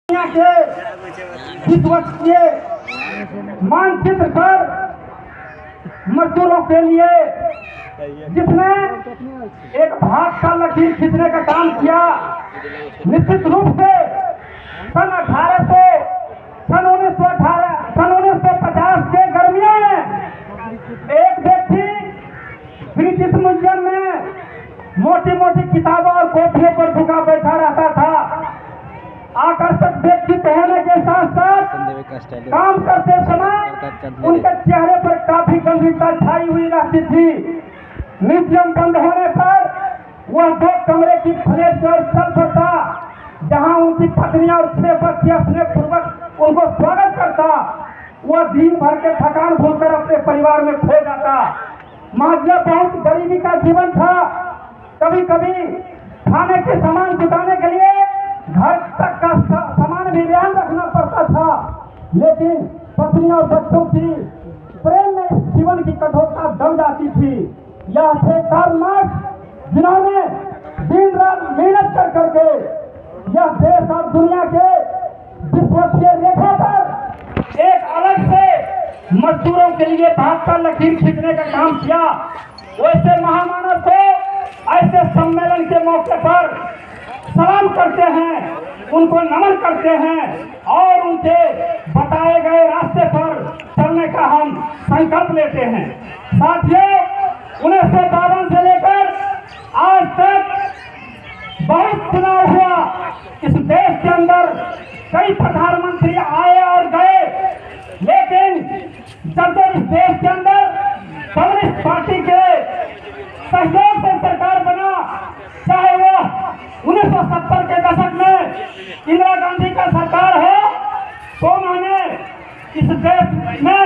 दुनिया के विश्वसनीय मानचित्र पर मजदूरों के लिए जिसने एक भाग का लकीर खींचने का काम किया। निश्चित रूप से सन 1950 के गर्मियों में एक व्यक्ति ब्रिटिश म्यूजियम में मोटी मोटी किताबों और कॉपियों पर झुका बैठा रहता था। आकर्षक व्यक्तित्व होने के साथ साथ काम करते समय उनके चेहरे पर काफी गंभीरता छाई हुई रहती थी। म्यूजियम बंद होने पर वह 2 कमरे की फ्लैट पर चल पड़ता, जहां उनकी पत्नी और 6 बच्चे स्नेहपूर्वक उनको स्वागत करता। वह दिन भर के थकान भूलकर अपने परिवार में खो जाता। महाजन बहुत गरीबी का जीवन था। कभी कभी खाने के सामान जुटाने के लिए घर तक का सामान भी ध्यान रखना पड़ता था, लेकिन पत्नी और बच्चों की प्रेम में जीवन की कठोरता दब जाती थी। यह थे कार्ल मार्क्स, जिन्होंने दिन रात मेहनत कर करके यह देश और दुनिया के विश्वसनीय रेखा पर एक अलग से मजदूरों के लिए भाग का लकीर खींचने का काम किया। वैसे महामानव को ऐसे सम्मेलन के मौके पर सलाम करते हैं, उनको नमन करते हैं और उनके बताए गए रास्ते पर चलने का हम संकल्प लेते हैं। साथियों, 1952 से लेकर आज तक बहुत चुनाव हुआ। इस देश के अंदर कई प्रधानमंत्री आए और गए, लेकिन जब इस देश के अंदर कम्युनिस्ट पार्टी के सहयोग से सरकार बना, चाहे वो 1970 के दशक में इंदिरा गांधी का सरकार हो, तो उन्होंने इस देश में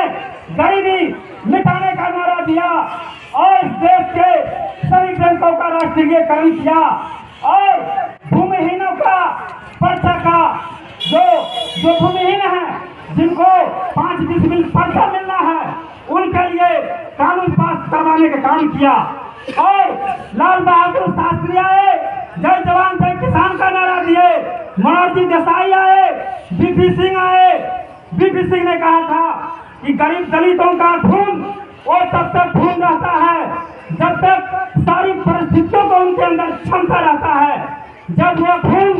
गरीबी मिटाने का नारा दिया और इस देश के सभी बैंकों का राष्ट्रीयकरण किया और भूमिहीनों का पर्चा का जो भूमिहीन है, जिनको 5 डिसमिल पर्चा मिलना है, उनके लिए कानून पास करवाने का काम किया। और लाल बहादुर शास्त्री आए, जय जवान जय किसान का नारा दिए। मोरारजी देसाई आए, बीपी सिंह आए। बीपी सिंह ने कहा था कि गरीब दलितों का खून वो तब तक खून रहता है जब तक सारी परिस्थितियों को उनके अंदर क्षमता रहता है। जब वह खून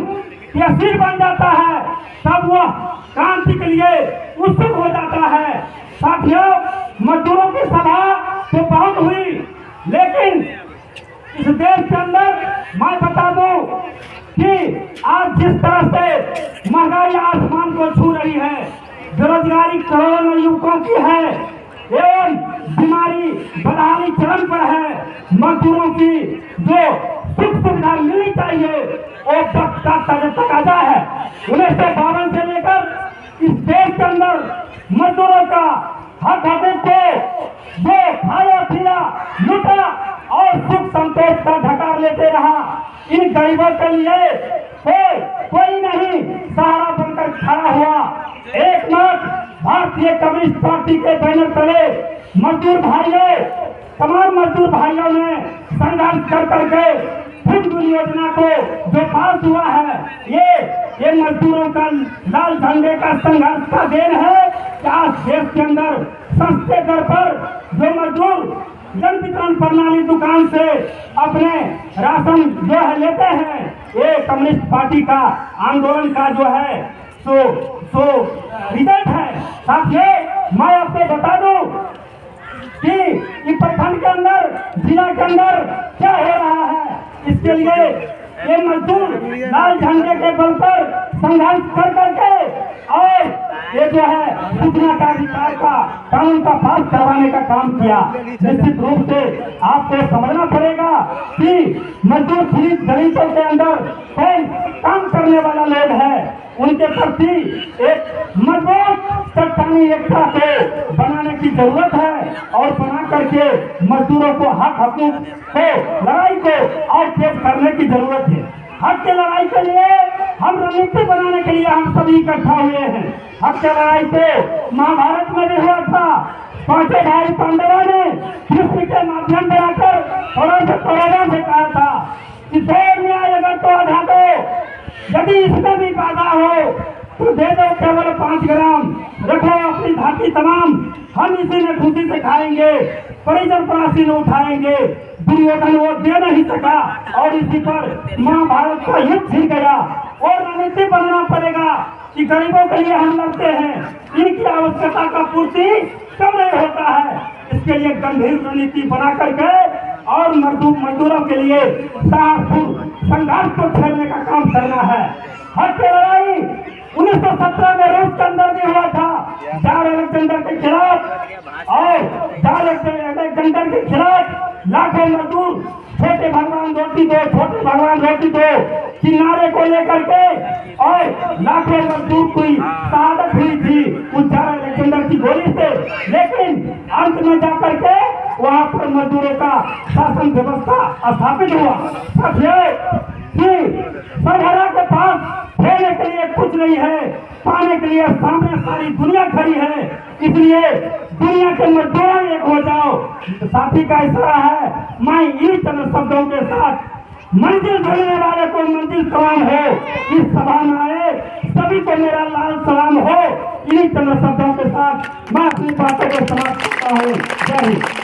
असीर बन जाता है तब वह क्रांति के लिए उत्सुक हो जाता है। साथियों, मजदूरों की सभा तो बहुत हुई, लेकिन इस देश के अंदर मैं बता दूं कि आज जिस तरह से महंगाई आसमान को छू रही है, बेरोजगारी करोड़ों युवकों की है एवं बीमारी बदहाली चरम पर है, मजदूरों की जो सुख सुविधा मिलनी चाहिए वो वक्त का तकाजा है। 1952 से लेकर इस देश के अंदर मजदूरों का हक हकूक को जो खाया पिया लूटा और सुख संतोष का ढकार लेते रहा। इन गरीबों के लिए कोई नहीं सहारा बनकर खड़ा हुआ। एकमात्र भारतीय कम्युनिस्ट पार्टी के बैनर तले मजदूर भाइयों, तमाम मजदूर भाइयों ने संघर्ष कर करके फुटबॉल योजना को जो पास हुआ है, ये मजदूरों का लाल झंडे का संघर्ष का देन है कि आज देश के अंदर सस्ते दर पर जो मजदूर जन वितरण प्रणाली दुकान से अपने राशन जो है लेते हैं, ये कम्युनिस्ट पार्टी का आंदोलन का जो है सो रिजल्ट है। साथियों, मैं आपको बता दूं कि इस प्रखंड के अंदर, जिला के अंदर क्या हो रहा है। इसके लिए ये मजदूर लाल झंडे के बल पर संघर्ष कर करके और ये जो है सूचना का अधिकार का कानून का पास करवाने का काम किया। निश्चित रूप से आपको समझना पड़ेगा कि मजदूर पीड़ित दलितों के अंदर कौन काम करने वाला लोग है, उनके प्रति एक मजबूत चट्टानी एकता को बनाने की जरूरत है और बना करके मजदूरों को हक हकूक को लड़ाई को और तेज करने की जरूरत है। हक की लड़ाई के लिए हम रणनीति बनाने के लिए हम सभी इकट्ठा हुए हैं। हक की लड़ाई तो महाभारत में भी हुआ था। 5 भाई पांडवों ने कृष्ण के माध्यम में आकर कौरवों से कहा था कि 2 न्याय अगर तो आधा दो, यदि इसमें भी बाधा हो तो दे दो केवल 5 ग्राम, रखो अपनी धाती तमाम, हम इसी में खुशी से खाएंगे, परिजन परासी न उठाएंगे। दुर्योधन वो दे नहीं सका और इसी पर महाभारत का युद्ध छिड़ गया। और रणनीति बनाना पड़ेगा कि गरीबों के लिए हम लड़ते हैं, इनकी आवश्यकता का पूर्ति कब नहीं होता है। इसके लिए गंभीर रणनीति बना करके और मजदूरों के लिए साहसपूर्ण संघर्ष को छेड़ने का काम करना है। हक की लड़ाई 1917 में रूस के अंदर भी हुआ था, जार अलेक्जेंडर के खिलाफ। और जार अलेक्जेंडर के खिलाफ लाखों मजदूर छोटे भगवान रोटी दो, छोटे भगवान रोटी दो कि नारे को लेकर के और लाखों मजदूर की शहादत हुई थी उस जार अलेक्जेंडर की गोली से। लेकिन अंत में जाकर के वहां पर मजदूरों का शासन व्यवस्था स्थापित हुआ। सरहरा के पास देने के लिए कुछ नहीं है, पाने के लिए सामने सारी दुनिया खड़ी है। इसलिए दुनिया के मजदूरों एक हो जाओ। साथी का इशारा है, मैं इन्हीं चंद शब्दों के साथ मंजिल ढूंढने वाले को मंजिल सलाम हो, इस सभा में आए सभी को मेरा लाल सलाम हो। इन्हीं चंद शब्दों के साथ मैं अपनी बातों को समाप्त करता हूँ। जय हिंद।